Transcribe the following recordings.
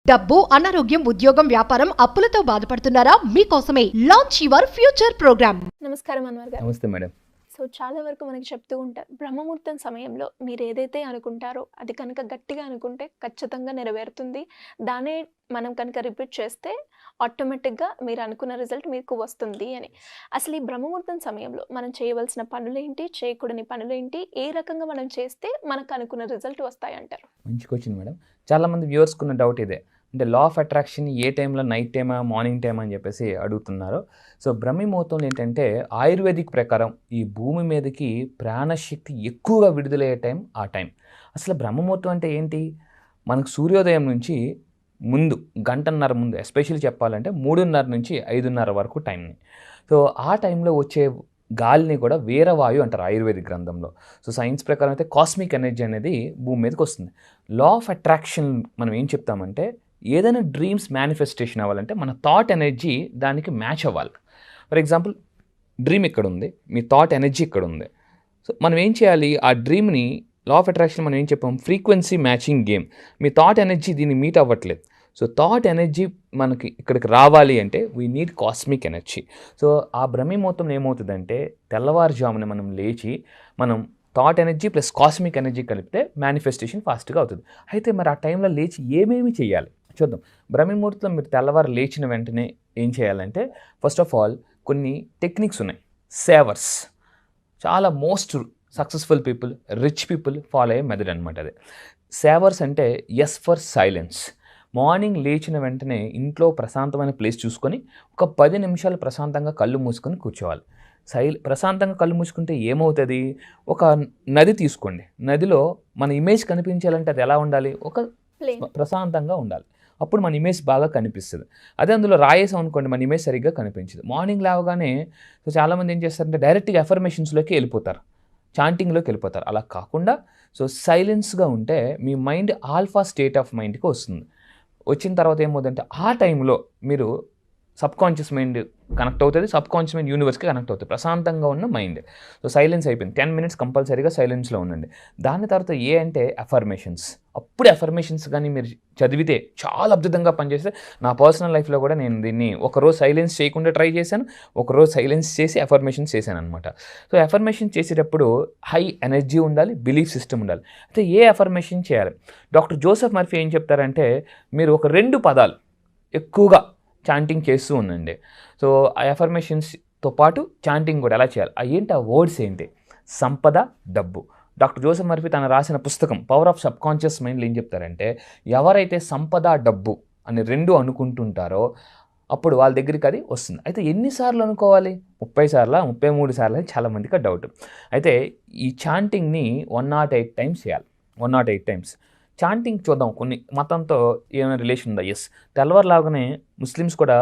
డబ్బు, అనారోగ్యం, ఉద్యోగం, వ్యాపారం, అప్పులతో బాధపడుతున్నారా? మీకోసమే లాంచ్ యువర్ ఫ్యూచర్ ప్రోగ్రామ్. నమస్కారం అన్వర్ గారు. నమస్తే మేడం. సో చాలా వరకు మనకి చెప్తూ ఉంటారు, బ్రహ్మముహూర్తం సమయంలో మీరు ఏదైతే అనుకుంటారో అది కనుక గట్టిగా అనుకుంటే ఖచ్చితంగా నెరవేరుతుంది. దానే మనం కనుక రిపీట్ చేస్తే ఆటోమేటిక్గా మీరు అనుకున్న రిజల్ట్ మీకు వస్తుంది అని. అసలు ఈ బ్రహ్మముహూర్తం సమయంలో మనం చేయవలసిన పనులేంటి, చేయకూడని పనులేంటి, ఏ రకంగా మనం చేస్తే మనకు అనుకున్న రిజల్ట్ వస్తాయంటారు? మంచి క్వశ్చన్ మేడం. చాలామంది వ్యూవర్స్కున్న డౌట్ ఇదే, అంటే లా ఆఫ్ అట్రాక్షన్ ఏ టైంలో, నైట్ టైమా, మార్నింగ్ టైమా అని చెప్పేసి అడుగుతున్నారు. సో బ్రహ్మముహూర్తంలో ఏంటంటే ఆయుర్వేదిక్ ప్రకారం ఈ భూమి మీదకి ప్రాణశక్తి ఎక్కువగా విడుదలయ్యే టైం ఆ టైం. అసలు బ్రహ్మముహూర్తం అంటే ఏంటి? మనకు సూర్యోదయం నుంచి ముందు గంటన్నర ముందు, ఎస్పెషల్లీ చెప్పాలంటే 3:30 నుంచి 5:30 వరకు టైంని. సో ఆ టైంలో వచ్చే గాలిని కూడా వీరవాయు అంటారు ఆయుర్వేదిక్ గ్రంథంలో. సో సైన్స్ ప్రకారం అయితే కాస్మిక్ ఎనర్జీ అనేది భూమి మీదకి వస్తుంది. లా ఆఫ్ అట్రాక్షన్ మనం ఏం చెప్తామంటే, ఏదైనా డ్రీమ్స్ మేనిఫెస్టేషన్ అవ్వాలంటే మన థాట్ ఎనర్జీ దానికి మ్యాచ్ అవ్వాలి. ఫర్ ఎగ్జాంపుల్, డ్రీమ్ ఇక్కడ ఉంది, మీ థాట్ ఎనర్జీ ఇక్కడ ఉంది. సో మనం ఏం చేయాలి? ఆ డ్రీమ్ని లా ఆఫ్ అట్రాక్షన్ మనం ఏం చెప్పాం? Frequency matching game. మీ థాట్ ఎనర్జీ దీన్ని మీట్ అవ్వట్లేదు. సో థాట్ ఎనర్జీ మనకి ఇక్కడికి రావాలి అంటే we need cosmic energy. So ఆ బ్రహ్మముహూర్తం ఏమవుతుందంటే, తెల్లవారుజామున మనం లేచి మనం thought energy plus cosmic energy కలిపితే మేనిఫెస్టేషన్ ఫాస్ట్గా అవుతుంది. అయితే మరి ఆ టైంలో లేచి ఏమేమి చేయాలి చూద్దాం. బ్రహ్మముహూర్తంలో మీరు తెల్లవారు లేచిన వెంటనే ఏం చేయాలంటే, ఫస్ట్ ఆఫ్ ఆల్ కొన్ని టెక్నిక్స్ ఉన్నాయి. సేవర్స్ చాలా most successful people, rich people follow అయ్యే మెథడ్ అనమాట అది. సేవర్స్ అంటే ఎస్ ఫర్ సైలెన్స్. మార్నింగ్ లేచిన వెంటనే ఇంట్లో ప్రశాంతమైన ప్లేస్ చూసుకొని ఒక 10 నిమిషాలు ప్రశాంతంగా కళ్ళు మూసుకొని కూర్చోవాలి. ప్రశాంతంగా కళ్ళు మూసుకుంటే ఏమవుతుంది? ఒక నది తీసుకోండి. నదిలో మన ఇమేజ్ కనిపించాలంటే అది ఎలా ఉండాలి? ఒక ప్రశాంతంగా ఉండాలి. అప్పుడు మన ఇమేజ్ బాగా కనిపిస్తుంది. అదే అందులో రాయేసాం అనుకోండి, మన ఇమేజ్ సరిగ్గా కనిపించదు. మార్నింగ్ లేవగానే సో చాలామంది ఏం చేస్తారంటే డైరెక్ట్గా అఫర్మేషన్స్లోకి వెళ్ళిపోతారు, చాంటింగ్లోకి వెళ్ళిపోతారు. అలా కాకుండా సో సైలెన్స్గా ఉంటే మీ మైండ్ ఆల్ఫా స్టేట్ ఆఫ్ మైండ్కి వస్తుంది. వచ్చిన తర్వాత ఏమవుతుందంటే ఆ టైంలో మీరు సబ్కాన్షియస్ మైండ్ కనెక్ట్ అవుతుంది, సబ్కాన్షియస్ మైండ్ యూనివర్స్కి కనెక్ట్ అవుతుంది, ప్రశాంతంగా ఉన్న మైండ్. సో సైలెన్స్ అయిపోయింది. 10 మినిట్స్ కంపల్సరీగా సైలెన్స్లో ఉండండి. దాని తర్వాత ఏ అంటే అఫర్మేషన్స్. అప్పుడు అఫర్మేషన్స్ కానీ మీరు చదివితే చాలా అద్భుతంగా పనిచేస్తే, నా పర్సనల్ లైఫ్లో కూడా నేను దీన్ని ఒకరోజు సైలెన్స్ చేయకుండా ట్రై చేశాను, ఒకరోజు సైలెన్స్ చేసి అఫర్మేషన్స్ చేశాను అనమాట. సో అఫర్మేషన్ చేసేటప్పుడు హై ఎనర్జీ ఉండాలి, బిలీఫ్ సిస్టమ్ ఉండాలి. అయితే ఏ అఫర్మేషన్ చేయాలి? డాక్టర్ జోసెఫ్ మర్ఫీ ఏం చెప్తారంటే, మీరు ఒక 2 పదాలు ఎక్కువగా చాంటింగ్ చేస్తూ ఉండండి. సో ఆ అఫర్మేషన్స్తో పాటు చాంటింగ్ కూడా ఎలా చేయాలి? ఏంటి ఆ వర్డ్స్ ఏంటి? సంపద, డబ్బు. డాక్టర్ జోసెఫ్ మర్ఫీ తను రాసిన పుస్తకం పవర్ ఆఫ్ సబ్కాన్షియస్ మైండ్లో ఏం చెప్తారంటే, ఎవరైతే సంపద, డబ్బు అని 2 అనుకుంటుంటారో అప్పుడు వాళ్ళ దగ్గరికి అది వస్తుంది. అయితే ఎన్నిసార్లు అనుకోవాలి? 30 సార్లా, 33 సార్లు? చాలామందికి డౌట్. అయితే ఈ చాంటింగ్ని 108 టైమ్స్ చేయాలి. 108 టైమ్స్ చాంటింగ్ చూద్దాం. కొన్ని మతంతో ఏమైనా రిలేషన్ ఉందా? ఎస్. తెల్లవారులాగానే ముస్లిమ్స్ కూడా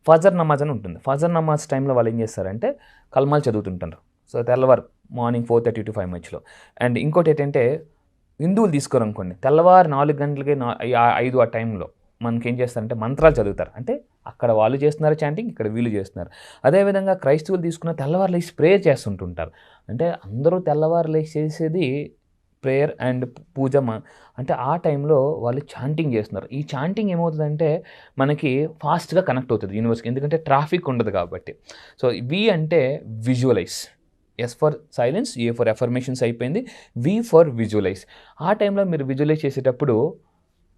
ఫజర్ నమాజ్ అని ఉంటుంది. ఫజర్ నమాజ్ టైంలో వాళ్ళు ఏం చేస్తారంటే కల్మాలు చదువుతుంటారు. సో తెల్లవారు మార్నింగ్ 4:30 to 5 మధ్యలో. అండ్ ఇంకోటి ఏంటంటే, హిందువులు తీసుకోరనుకోండి, తెల్లవారు 4 గంటలకి 5 ఆ టైంలో మనకేం చేస్తారంటే మంత్రాలు చదువుతారు. అంటే అక్కడ వాళ్ళు చేస్తున్నారు చాంటింగ్, ఇక్కడ వీళ్ళు చేస్తున్నారు. అదేవిధంగా క్రైస్తవులు తీసుకున్న తెల్లవారు లేచి ప్రేయర్ చేస్తుంటుంటారు. అంటే అందరూ తెల్లవారు లేచి చేసేది ప్రేయర్ అండ్ పూజ. అంటే ఆ టైంలో వాళ్ళు చాంటింగ్ చేస్తున్నారు. ఈ చాంటింగ్ ఏమవుతుందంటే మనకి ఫాస్ట్గా కనెక్ట్ అవుతుంది యూనివర్స్కి, ఎందుకంటే ట్రాఫిక్ ఉండదు కాబట్టి. సో వి అంటే visualise. S for silence, A for affirmations అయిపోయింది, వి ఫర్ విజువలైజ్. ఆ టైంలో మీరు విజువలైజ్ చేసేటప్పుడు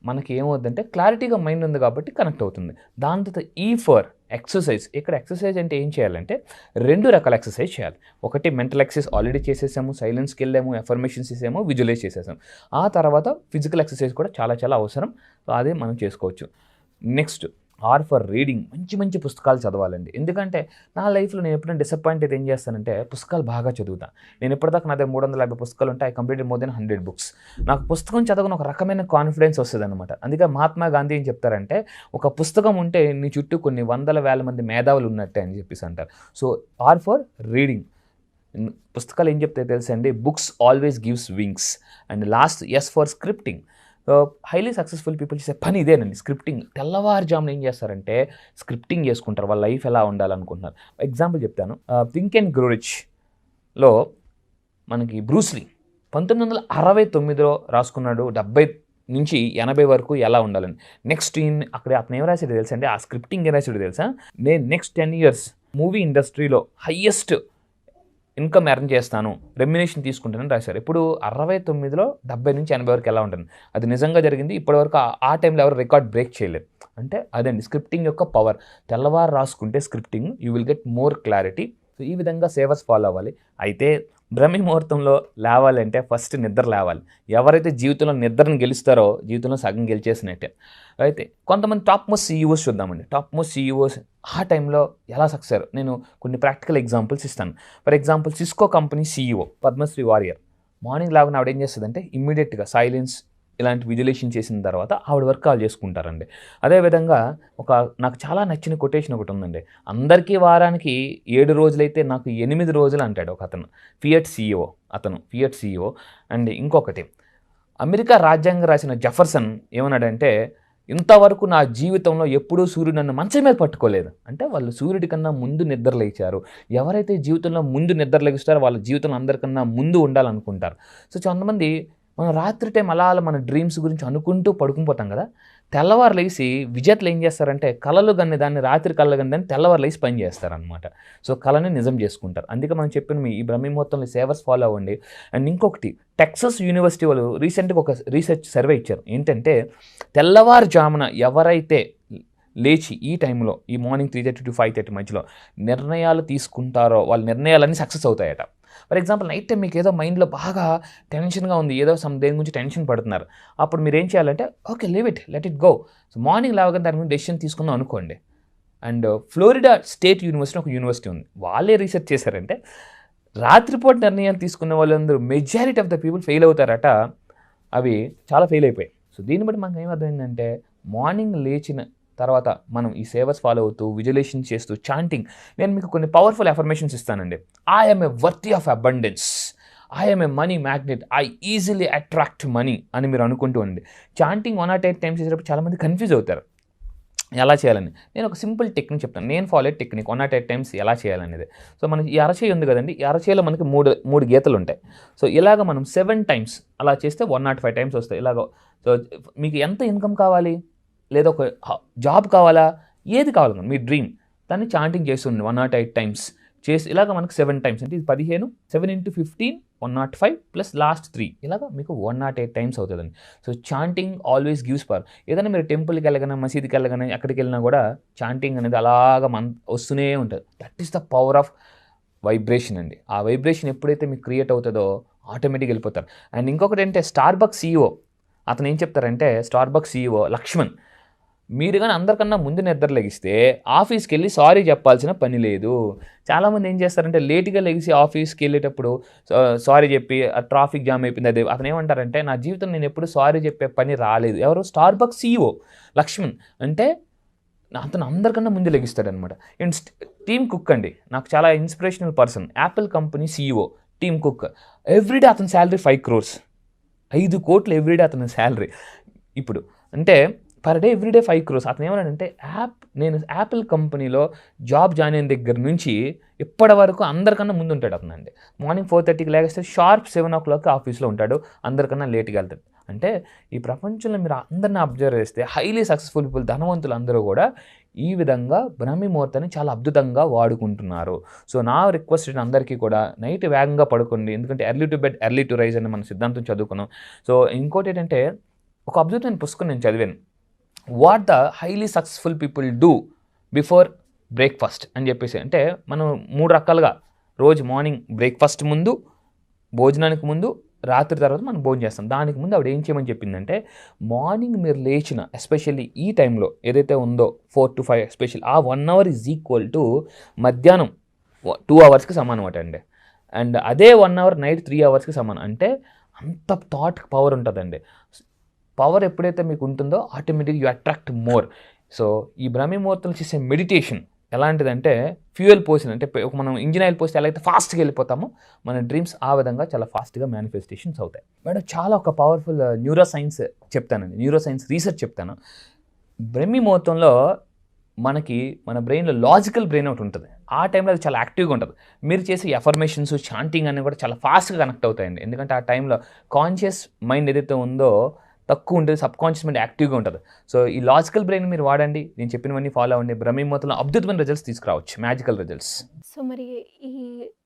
మనకి ఏమవుతుందంటే క్లారిటీగా మైండ్ ఉంది కాబట్టి కనెక్ట్ అవుతుంది. దాని తర్వాత ఈ ఫర్ ఎక్సర్సైజ్. ఇక్కడ ఎక్సర్సైజ్ అంటే ఏం చేయాలంటే 2 రకాల ఎక్సర్సైజ్ చేయాలి. ఒకటి మెంటల్ ఎక్సర్సైజ్ ఆల్రెడీ చేసేసాము, సైలెన్స్కి వెళ్ళాము, అఫర్మేషన్స్ చేసాము, విజువలైజ్ చేసేసాము. ఆ తర్వాత ఫిజికల్ ఎక్సర్సైజ్ కూడా చాలా చాలా అవసరం. అదే మనం చేసుకోవచ్చు. Next R for reading. మంచి మంచి పుస్తకాలు చదవాలండి. ఎందుకంటే నా లైఫ్లో నేను ఎప్పుడైనా డిసప్పాయింట్ అయితే ఏం చేస్తానంటే పుస్తకాలు బాగా చదువుతాను. నేను ఇప్పటిదాకా నా దగ్గర 350 పుస్తకాలు ఉంటాయి. I completed more than 100 books. నాకు పుస్తకం చదవని ఒక రకమైన కాన్ఫిడెన్స్ వస్తుంది అనమాట. అందుకే మహాత్మా గాంధీ ఏం చెప్తారంటే, ఒక పుస్తకం ఉంటే నీ చుట్టూ కొన్ని వందల వేల మంది మేధావులు ఉన్నట్టే అని చెప్పేసి అంటారు. So R for reading. పుస్తకాలు ఏం చెప్తాయి తెలుసండి? Books always gives wings. And last S for scripting. Highly successful people చేసే పని ఇదేనండి, స్క్రిప్టింగ్. తెల్లవారుజామున ఏం చేస్తారంటే స్క్రిప్టింగ్ చేసుకుంటారు, వాళ్ళ లైఫ్ ఎలా ఉండాలనుకుంటున్నారు. ఎగ్జాంపుల్ చెప్తాను. థింక్ అండ్ గ్రో రిచ్లో మనకి బ్రూస్లీ 1969లో రాసుకున్నాడు. నుంచి 80 వరకు ఎలా ఉండాలని. నెక్స్ట్ అక్కడ అతను ఏం రాసాడు తెలుసా అండి, ఆ స్క్రిప్టింగ్ ఏం రాసాడు తెలుసా, నేను నెక్స్ట్ 10 years మూవీ ఇండస్ట్రీలో హయ్యెస్ట్ ఇన్కమ్ ఎర్న్ చేస్తాను, రెమ్యునేషన్ తీసుకుంటానని రాశారు. ఇప్పుడు 69లో 70 నుంచి 80 వరకు ఎలా ఉంటుంది, అది నిజంగా జరిగింది. ఇప్పటివరకు ఆ టైంలో ఎవరు రికార్డ్ బ్రేక్ చేయలేదు. అంటే అదండి స్క్రిప్టింగ్ యొక్క పవర్. తెల్లవారు రాసుకుంటే scripting you will get more clarity. So ఈ విధంగా సేవర్స్ ఫాలో అవ్వాలి. అయితే బ్రహ్మి ముహూర్తంలో లేవాలంటే ఫస్ట్ నిద్ర లేవాలి. ఎవరైతే జీవితంలో నిద్రను గెలుస్తారో జీవితంలో సగం గెలిచేసినట్టే. అయితే కొంతమంది టాప్ మోస్ట్ సీఈఓస్ చూద్దామండి. టాప్ మోస్ట్ సీఈఓస్ ఆ టైంలో ఎలా సక్సెస్ అయ్యారు, నేను కొన్ని ప్రాక్టికల్ ఎగ్జాంపుల్స్ ఇస్తాను. For example Cisco company CEO Padmasree Warrior. Morning లాగా ఆవిడ ఏం చేస్తుందంటే ఇమ్మీడియట్గా సైలెన్స్ ఇలాంటి విజులేషన్ చేసిన తర్వాత ఆవిడ వర్క్ కాల్ చేసుకుంటారండి. అదేవిధంగా నాకు చాలా నచ్చిన కొటేషన్ ఒకటి ఉందండి. అందరికీ వారానికి 7 రోజులైతే నాకు 8 రోజులు అంటాడు ఒక అతను, ఫియట్ సీఈఓ. అండ్ ఇంకొకటి అమెరికా రాజ్యాంగం రాసిన జెఫర్సన్ ఏమన్నాడంటే, ఇంతవరకు నా జీవితంలో ఎప్పుడూ సూర్యుడు నన్ను మంచం మీద పట్టుకోలేదు. అంటే వాళ్ళు సూర్యుడి కన్నా ముందు నిద్ర లేచారు. ఎవరైతే జీవితంలో ముందు నిద్ర లేస్తారో వాళ్ళ జీవితంలో అందరికన్నా ముందు ఉండాలనుకుంటారు. సో కొంతమంది మనం రాత్రి టైం అలా మన డ్రీమ్స్ గురించి అనుకుంటూ పడుకుని పోతాం కదా, తెల్లవారు లేచి విజేతలు ఏం చేస్తారంటే కళలు కన్నీ దాన్ని రాత్రి కళలు కన్నీ దాన్ని తెల్లవారు లేచి పని చేస్తారనమాట. సో కళని నిజం చేసుకుంటారు. అందుకే మనం చెప్పిన ఈ బ్రహ్మి ముహూర్తంలో సేవర్స్ ఫాలో అవ్వండి. అండ్ ఇంకొకటి టెక్సస్ యూనివర్సిటీ వాళ్ళు రీసెంట్గా ఒక రీసెర్చ్ సర్వే ఇచ్చారు. ఏంటంటే తెల్లవారుజామున ఎవరైతే లేచి ఈ టైంలో ఈ మార్నింగ్ 3:30 to 5:30 మధ్యలో నిర్ణయాలు తీసుకుంటారో వాళ్ళ నిర్ణయాలన్నీ సక్సెస్ అవుతాయట. ఫర్ ఎగ్జాంపుల్ నైట్ టైం మీకు ఏదో మైండ్లో బాగా టెన్షన్గా ఉంది, ఏదో దేని గురించి టెన్షన్ పడుతున్నారు. అప్పుడు మీరు ఏం చేయాలంటే okay leave it, let it go. So morning లేవగానే దాని గురించి డెసిషన్ తీసుకుందాం అనుకోండి. అండ్ ఫ్లోరిడా స్టేట్ యూనివర్సిటీ ఒక యూనివర్సిటీ ఉంది, వాళ్ళే రీసెర్చ్ చేశారంటే రాత్రిపూట నిర్ణయాలు తీసుకున్న వాళ్ళందరూ majority of the people fail అవుతారట. అవి చాలా ఫెయిల్ అయిపోయాయి. సో దీన్ని బట్టి మనకు ఏమర్థమైందంటే మార్నింగ్ లేచిన తర్వాత మనం ఈ సేవర్స్ ఫాలో అవుతూ విజులేషన్ చేస్తూ చాంటింగ్. నేను మీకు కొన్ని పవర్ఫుల్ అఫర్మేషన్స్ ఇస్తానండి. I am a worthy of abundance, I am a money magnet, I easily attract money అని మీరు అనుకుంటూ ఉండండి. చాంటింగ్ 108 టైమ్స్ చేసేటప్పుడు చాలామంది కన్ఫ్యూజ్ అవుతారు ఎలా చేయాలని. నేను ఒక సింపుల్ టెక్నిక్ చెప్తాను. నేను ఫాలో అయ్యే టెక్నిక్ 108 టైమ్స్ ఎలా చేయాలనేది. సో మనకి ఈ అరచేయి ఉంది కదండి, ఈ అరచేయిలో మనకి మూడు గీతలు ఉంటాయి. సో ఇలాగ మనం 7 times అలా చేస్తే 105 times వస్తాయి. ఇలాగ సో మీకు ఎంత ఇన్కమ్ కావాలి, లేదా ఒక జాబ్ కావాలా, ఏది కావాలి మీ డ్రీమ్, దాన్ని చాంటింగ్ చేస్తుంది 108 times చేసి ఇలాగ మనకు 7 times అంటే ఇది 15, 7 into 15 105 ప్లస్ లాస్ట్ 3 ఇలాగ మీకు 108 times అవుతుందండి. So chanting always gives power. ఏదైనా మీరు టెంపుల్కి వెళ్ళగానే మసీదుకి వెళ్ళగానే ఎక్కడికి వెళ్ళినా కూడా చాంటింగ్ అనేది అలాగ వస్తూనే ఉంటుంది. That is the power of vibration అండి. ఆ వైబ్రేషన్ ఎప్పుడైతే మీకు క్రియేట్ అవుతుందో ఆటోమేటిక్గా వెళ్ళిపోతారు. అండ్ ఇంకొకటి ఏంటంటే స్టార్బక్స్ సీఈఓ అతను ఏం చెప్తారంటే, స్టార్బక్స్ సీఈఓ లక్ష్మణ్, మీరు కానీ అందరికన్నా ముందు నిద్ర లెగిస్తే ఆఫీస్కి వెళ్ళి సారీ చెప్పాల్సిన పని లేదు. చాలామంది ఏం చేస్తారంటే లేట్గా లెగిసి ఆఫీస్కి వెళ్ళేటప్పుడు సారీ చెప్పి ఆ ట్రాఫిక్ జామ్ అయిపోయింది. అదే అతను ఏమంటారంటే నా జీవితం నేను ఎప్పుడు సారీ చెప్పే పని రాలేదు. ఎవరు? Starbucks CEO Laxman. అంటే అతను అందరికన్నా ముందు లెగిస్తాడనమాట. అండ్ టీమ్ కుక్ అండి, నాకు చాలా inspirational person. Apple company CEO team cook. Everyday అతని శాలరీ 5 crores, 5 కోట్లు ఎవ్రీడే అతని శాలరీ. ఇప్పుడు అంటే పర్ డే ఎవ్రీడే 5 crores. అతను ఏమన్నాడంటే నేను యాపిల్ కంపెనీలో జాబ్ జాయిన్ అయిన దగ్గర నుంచి ఇప్పటి వరకు అందరికన్నా ముందు ఉంటాడు అతను అండి. మార్నింగ్ 4:30కి లేస్తే షార్ప్ 7 o'clock ఆఫీస్లో ఉంటాడు, అందరికన్నా లేట్గా వెళ్తాడు. అంటే ఈ ప్రపంచంలో మీరు అందరిని అబ్జర్వ్ చేస్తే హైలీ సక్సెస్ఫుల్ పీపుల్, ధనవంతులు అందరూ కూడా ఈ విధంగా బ్రహ్మి ముహూర్తాన్ని చాలా అద్భుతంగా వాడుకుంటున్నారు. సో నా రిక్వెస్ట్ అందరికీ కూడా నైట్ వేగంగా పడుకోండి, ఎందుకంటే early to bed early to rise అని మన సిద్ధాంతం చదువుకున్నాం. సో ఇంకోటి ఏంటంటే ఒక అద్భుతమైన పుస్తకం నేను చదివాను, what the highly successful people do before breakfast అని చెప్పేసి. అంటే మనం 3 రకాలుగా రోజు మార్నింగ్ బ్రేక్ఫాస్ట్ ముందు, భోజనానికి ముందు, రాత్రి తర్వాత మనం భోజనం చేస్తాం. దానికి ముందు ఆవిడ ఏం చేయమని చెప్పిందంటే మార్నింగ్ మీరు లేచిన ఎస్పెషల్లీ ఈ టైంలో ఏదైతే ఉందో 4 to 5 ఎస్పెషల్లీ ఆ 1 hour ఈజ్ ఈక్వల్ టు మధ్యాహ్నం 2 hours సమానం అండి. అండ్ అదే 1 hour నైట్ 3 hours సమానం. అంటే అంత థాట్ పవర్ ఉంటుందండి. పవర్ ఎప్పుడైతే మీకు ఉంటుందో ఆటోమేటిక్గా యూ అట్రాక్ట్ మోర్. సో ఈ బ్రహ్మి ముహూర్తంలో చేసే మెడిటేషన్ ఎలాంటిదంటే ఫ్యూయల్ పోసిన, అంటే మనం ఇంజిన్ ఆయిల్ పోస్తే ఎలా అయితే ఫాస్ట్గా వెళ్ళిపోతామో మన డ్రీమ్స్ ఆ విధంగా చాలా ఫాస్ట్గా మేనిఫెస్టేషన్స్ అవుతాయి. మేడం చాలా ఒక పవర్ఫుల్ న్యూరో సైన్స్ చెప్తానండి, న్యూరో సైన్స్ రీసెర్చ్ చెప్తాను. బ్రహ్మి ముహూర్తంలో మనకి మన బ్రెయిన్లో లాజికల్ బ్రెయిన్ ఒకటి ఉంటుంది. ఆ టైంలో అది చాలా యాక్టివ్గా ఉంటుంది. మీరు చేసే ఎఫర్మేషన్స్ చాంటింగ్ అన్నీ కూడా చాలా ఫాస్ట్గా కనెక్ట్ అవుతాయండి. ఎందుకంటే ఆ టైంలో కాన్షియస్ మైండ్ ఏదైతే ఉందో తక్కువ ఉంటుంది, సబ్ కాన్షియస్ మైండ్ యాక్టివ్గా ఉంటుంది. సో ఈ లాజికల్ బ్రెయిన్ మీరు వాడండి, నేను చెప్పినవన్నీ ఫాలో అవ్వండి, బ్రహ్మీ ముహూర్తంలో అద్భుతమైన రిజల్ట్స్ తీసుకురావచ్చు, మ్యాజికల్ రిజల్ట్స్. సో మరి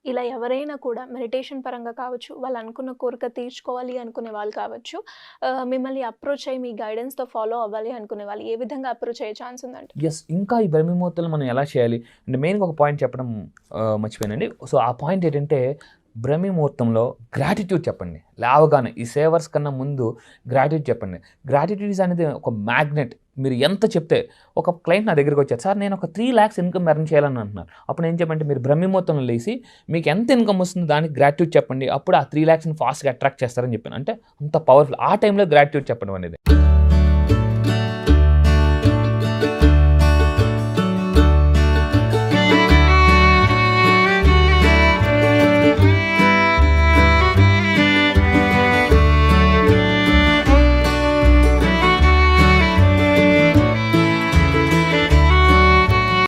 ఇలా ఎవరైనా కూడా మెడిటేషన్ పరంగా కావచ్చు, వాళ్ళు అనుకున్న కోరిక తీర్చుకోవాలి అనుకునే వాళ్ళు కావచ్చు, మిమ్మల్ని అప్రోచ్ అయ్యి మీ గైడెన్స్తో ఫాలో అవ్వాలి అనుకునే వాళ్ళు ఏ విధంగా అప్రోచ్ అయ్యే ఛాన్స్ ఉందంటే? ఎస్, ఇంకా ఈ బ్రహ్మీ ముహూర్తంలో మనం ఎలా చేయాలి అంటే మెయిన్గా ఒక పాయింట్ చెప్పడం మర్చిపోయానండి. సో ఆ పాయింట్ ఏంటంటే బ్రహ్మీ ముహూర్తంలో గ్రాటిట్యూడ్ చెప్పండి. లేవగానే ఈ సేవర్స్ కన్నా ముందు గ్రాటిట్యూడ్ చెప్పండి. గ్రాటిట్యూడ్ అనేది ఒక మ్యాగ్నెట్. మీరు ఎంత చెప్తే, ఒక క్లయింట్ నా దగ్గరికి వచ్చారు, సార్ నేను ఒక 3 lakhs ఇన్కమ్ ఎర్న్ చేయాలని అంటున్నారు. అప్పుడు ఏం చెప్పంటే మీరు బ్రహ్మీ ముహూర్తంలో లేసి మీకు ఎంత ఇన్కమ్ వస్తుందో దానికి గ్రాటిట్యూడ్ చెప్పండి. అప్పుడు ఆ 3 lakhsని ఫాస్ట్గా అట్రాక్ట్ చేస్తారని చెప్పాను. అంటే అంత పవర్ఫుల్ ఆ టైంలో గ్రాటిట్యూడ్ చెప్పడం అనేది.